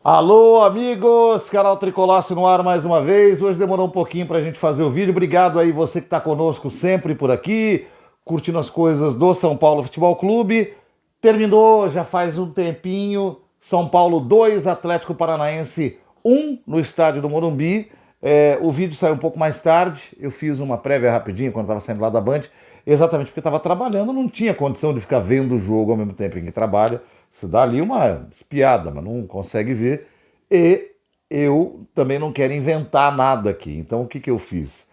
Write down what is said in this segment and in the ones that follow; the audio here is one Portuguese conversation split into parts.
Alô, amigos! Canal Tricolaço no ar mais uma vez. Hoje demorou um pouquinho para a gente fazer o vídeo. Obrigado aí você que está conosco sempre por aqui, curtindo as coisas do São Paulo Futebol Clube. Terminou já faz um tempinho. São Paulo 2, Atlético Paranaense 1 no estádio do Morumbi. O vídeo saiu um pouco mais tarde. Eu fiz uma prévia rapidinho quando estava saindo lá da Band, exatamente porque estava trabalhando, não tinha condição de ficar vendo o jogo ao mesmo tempo em que trabalha. Se dá ali uma espiada, mas não consegue ver. E eu também não quero inventar nada aqui. Então o que eu fiz?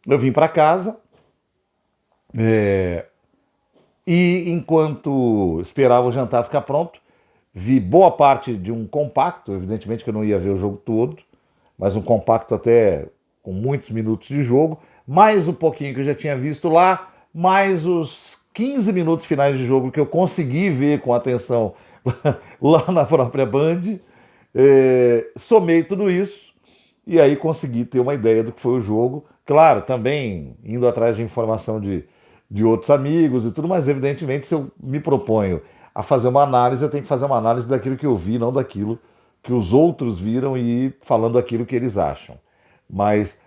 Eu vim para casa e enquanto esperava o jantar ficar pronto, vi boa parte de um compacto. Evidentemente que eu não ia ver o jogo todo, mas um compacto até com muitos minutos de jogo, mais um pouquinho que eu já tinha visto lá, mais os 15 minutos finais de jogo que eu consegui ver com atenção lá na própria Band. Somei tudo isso e aí consegui ter uma ideia do que foi o jogo. Claro, também indo atrás de informação de outros amigos e tudo, mas evidentemente se eu me proponho a fazer uma análise, eu tenho que fazer uma análise daquilo que eu vi, não daquilo que os outros viram e falando aquilo que eles acham. Mas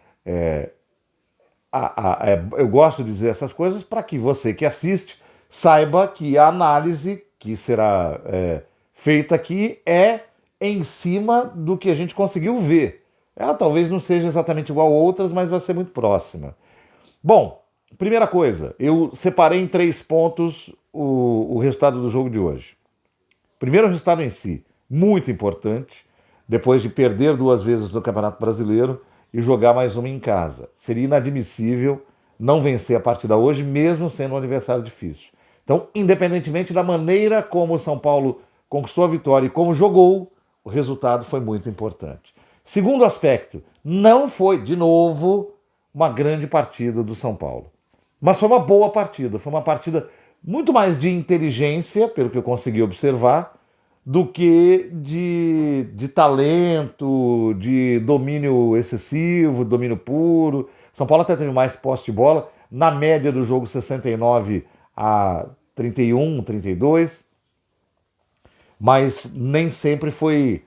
eu gosto de dizer essas coisas para que você que assiste saiba que a análise que será feita aqui é em cima do que a gente conseguiu ver. Ela talvez não seja exatamente igual a outras, mas vai ser muito próxima. Bom, primeira coisa, eu separei em 3 pontos o resultado do jogo de hoje. Primeiro, o resultado em si, muito importante, depois de perder 2 vezes no Campeonato Brasileiro e jogar mais uma em casa. Seria inadmissível não vencer a partida hoje, mesmo sendo um adversário difícil. Então, independentemente da maneira como o São Paulo conquistou a vitória e como jogou, o resultado foi muito importante. Segundo aspecto, não foi, de novo, uma grande partida do São Paulo. Mas foi uma boa partida, foi uma partida muito mais de inteligência, pelo que eu consegui observar, do que de talento, de domínio excessivo, domínio puro. São Paulo até teve mais posse de bola, na média do jogo 69 a 31, 32, mas nem sempre foi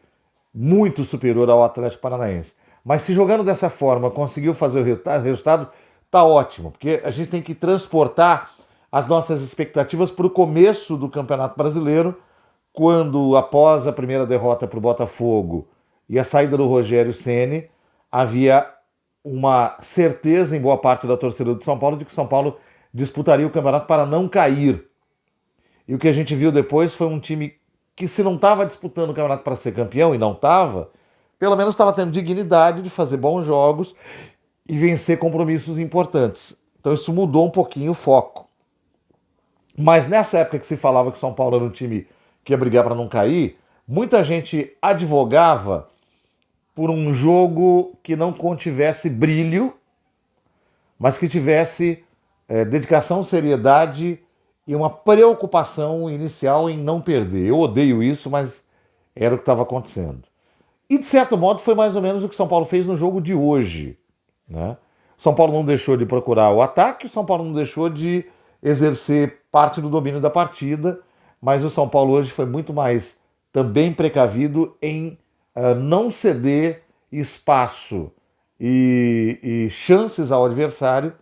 muito superior ao Atlético Paranaense. Mas se jogando dessa forma conseguiu fazer o resultado, tá ótimo, porque a gente tem que transportar as nossas expectativas para o começo do Campeonato Brasileiro, quando, após a primeira derrota para o Botafogo e a saída do Rogério Ceni, havia uma certeza em boa parte da torcida do São Paulo de que o São Paulo disputaria o campeonato para não cair. E o que a gente viu depois foi um time que, se não estava disputando o campeonato para ser campeão, e não estava, pelo menos estava tendo dignidade de fazer bons jogos e vencer compromissos importantes. Então isso mudou um pouquinho o foco. Mas nessa época que se falava que São Paulo era um time que ia brigar para não cair, muita gente advogava por um jogo que não contivesse brilho, mas que tivesse dedicação, seriedade e uma preocupação inicial em não perder. Eu odeio isso, mas era o que estava acontecendo. E, de certo modo, foi mais ou menos o que São Paulo fez no jogo de hoje, né? São Paulo não deixou de procurar o ataque, o São Paulo não deixou de exercer parte do domínio da partida, mas o São Paulo hoje foi muito mais também precavido em não ceder espaço e chances ao adversário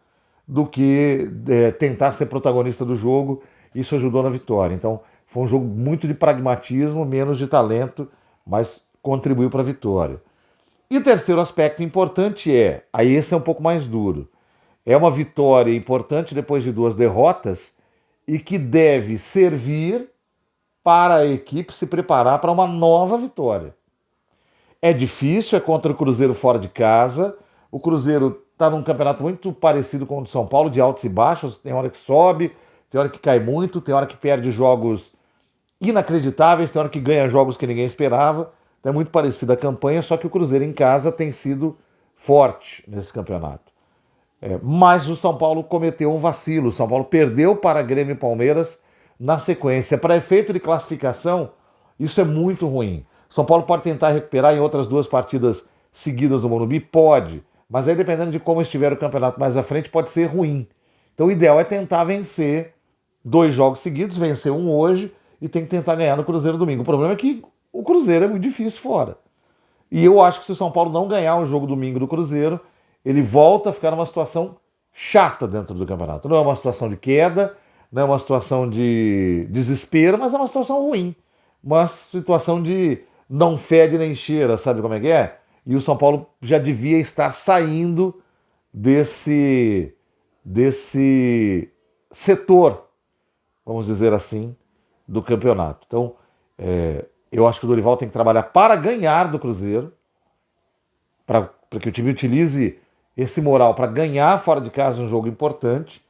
do que tentar ser protagonista do jogo. Isso ajudou na vitória. Então foi um jogo muito de pragmatismo, menos de talento, mas contribuiu para a vitória. E o terceiro aspecto importante aí esse é um pouco mais duro, é uma vitória importante depois de 2 derrotas e que deve servir para a equipe se preparar para uma nova vitória. É difícil, é contra o Cruzeiro fora de casa. O Cruzeiro está num campeonato muito parecido com o do São Paulo, de altos e baixos. Tem hora que sobe, tem hora que cai muito, tem hora que perde jogos inacreditáveis, tem hora que ganha jogos que ninguém esperava. Então é muito parecida a campanha, só que o Cruzeiro em casa tem sido forte nesse campeonato. Mas o São Paulo cometeu um vacilo. O São Paulo perdeu para Grêmio e Palmeiras na sequência. Para efeito de classificação, isso é muito ruim. São Paulo pode tentar recuperar em outras 2 partidas seguidas no Morumbi? Pode. Mas aí, dependendo de como estiver o campeonato mais à frente, pode ser ruim. Então o ideal é tentar vencer 2 jogos seguidos, vencer um hoje e tem que tentar ganhar no Cruzeiro domingo. O problema é que o Cruzeiro é muito difícil fora. E eu acho que se o São Paulo não ganhar o jogo domingo do Cruzeiro, ele volta a ficar numa situação chata dentro do campeonato. Não é uma situação de queda, não é uma situação de desespero, mas é uma situação ruim. Uma situação de não fede nem cheira, sabe como é que é? E o São Paulo já devia estar saindo desse setor, vamos dizer assim, do campeonato. Então, eu acho que o Dorival tem que trabalhar para ganhar do Cruzeiro, para que o time utilize esse moral para ganhar fora de casa um jogo importante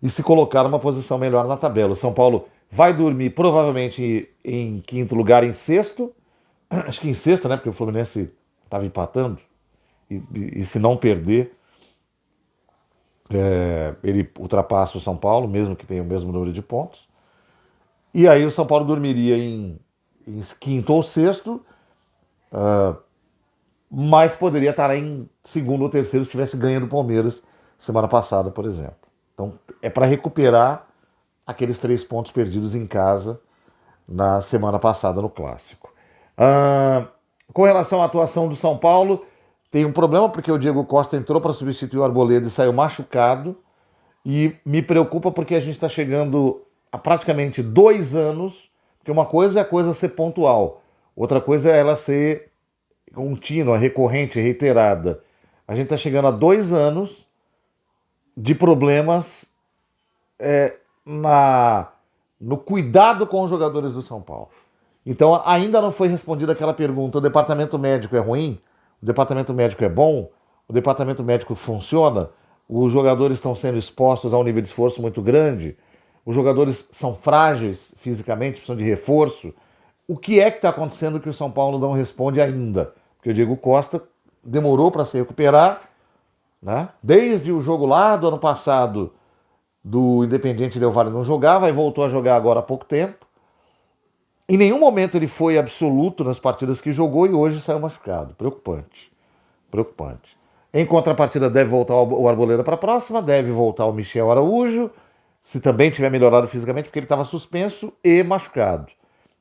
e se colocar numa posição melhor na tabela. O São Paulo vai dormir provavelmente em quinto lugar, em sexto, acho que em sexto, né, porque o Fluminense estava empatando, e se não perder, ele ultrapassa o São Paulo, mesmo que tenha o mesmo número de pontos. E aí o São Paulo dormiria em quinto ou sexto, mas poderia estar em segundo ou terceiro se estivesse ganhando o Palmeiras semana passada, por exemplo. Então é para recuperar aqueles 3 pontos perdidos em casa na semana passada no Clássico. Com relação à atuação do São Paulo, tem um problema porque o Diego Costa entrou para substituir o Arboleda e saiu machucado. E me preocupa porque a gente está chegando a praticamente 2 anos, porque uma coisa é a coisa ser pontual, outra coisa é ela ser contínua, recorrente, reiterada. A gente está chegando a 2 anos de problemas no cuidado com os jogadores do São Paulo. Então ainda não foi respondida aquela pergunta: o departamento médico é ruim? O departamento médico é bom? O departamento médico funciona? Os jogadores estão sendo expostos a um nível de esforço muito grande? Os jogadores são frágeis fisicamente, precisam de reforço? O que é que está acontecendo que o São Paulo não responde ainda? Porque o Diego Costa demorou para se recuperar, né? Desde o jogo lá do ano passado do Independiente Del Valle não jogava e voltou a jogar agora há pouco tempo. Em nenhum momento ele foi absoluto nas partidas que jogou e hoje saiu machucado. Preocupante. Preocupante. Em contrapartida, deve voltar o Arboleda para a próxima, deve voltar o Michel Araújo, se também tiver melhorado fisicamente, porque ele estava suspenso e machucado.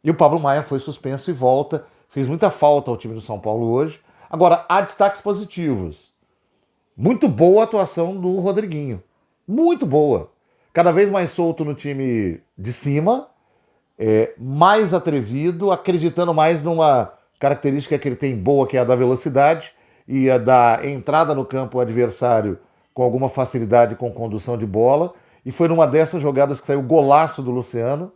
E o Pablo Maia foi suspenso e volta. Fez muita falta ao time do São Paulo hoje. Agora, há destaques positivos. Muito boa a atuação do Rodriguinho. Muito boa. Cada vez mais solto no time de cima, mais atrevido, acreditando mais numa característica que ele tem boa, que é a da velocidade e a da entrada no campo adversário com alguma facilidade com condução de bola. E foi numa dessas jogadas que saiu o golaço do Luciano.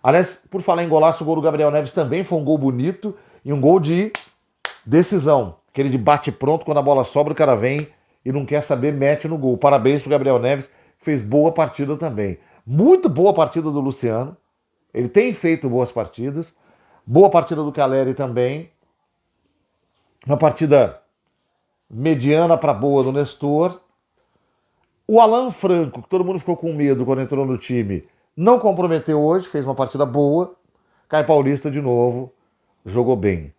Aliás, por falar em golaço, o gol do Gabriel Neves também foi um gol bonito e um gol de decisão. Aquele de bate pronto, quando a bola sobra, o cara vem e não quer saber, mete no gol. Parabéns pro Gabriel Neves, fez boa partida também. Muito boa partida do Luciano. Ele tem feito boas partidas. Boa partida do Caleri também. Uma partida mediana para boa do Nestor. O Alan Franco, que todo mundo ficou com medo quando entrou no time, não comprometeu hoje, fez uma partida boa. Caio Paulista de novo, jogou bem.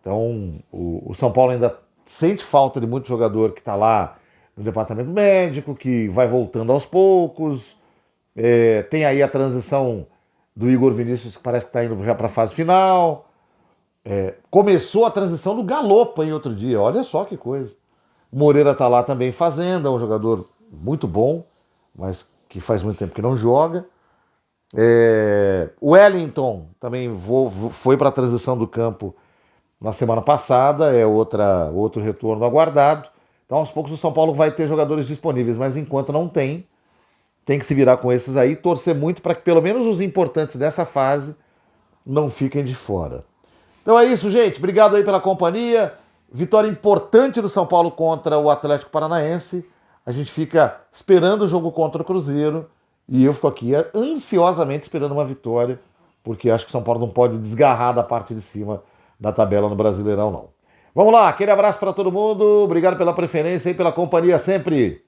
Então o São Paulo ainda sente falta de muito jogador que está lá no departamento médico, que vai voltando aos poucos. Tem aí a transição do Igor Vinícius, que parece que está indo já para a fase final. Começou a transição do Galopo em outro dia, olha só que coisa. O Moreira está lá também fazendo, é um jogador muito bom, mas que faz muito tempo que não joga. O Wellington também foi para a transição do campo na semana passada, é outro retorno aguardado. Então, aos poucos, o São Paulo vai ter jogadores disponíveis, mas enquanto não tem que se virar com esses aí, torcer muito para que pelo menos os importantes dessa fase não fiquem de fora. Então é isso, gente. Obrigado aí pela companhia. Vitória importante do São Paulo contra o Atlético Paranaense. A gente fica esperando o jogo contra o Cruzeiro e eu fico aqui ansiosamente esperando uma vitória, porque acho que o São Paulo não pode desgarrar da parte de cima da tabela no Brasileirão, não. Vamos lá, aquele abraço para todo mundo. Obrigado pela preferência e pela companhia sempre.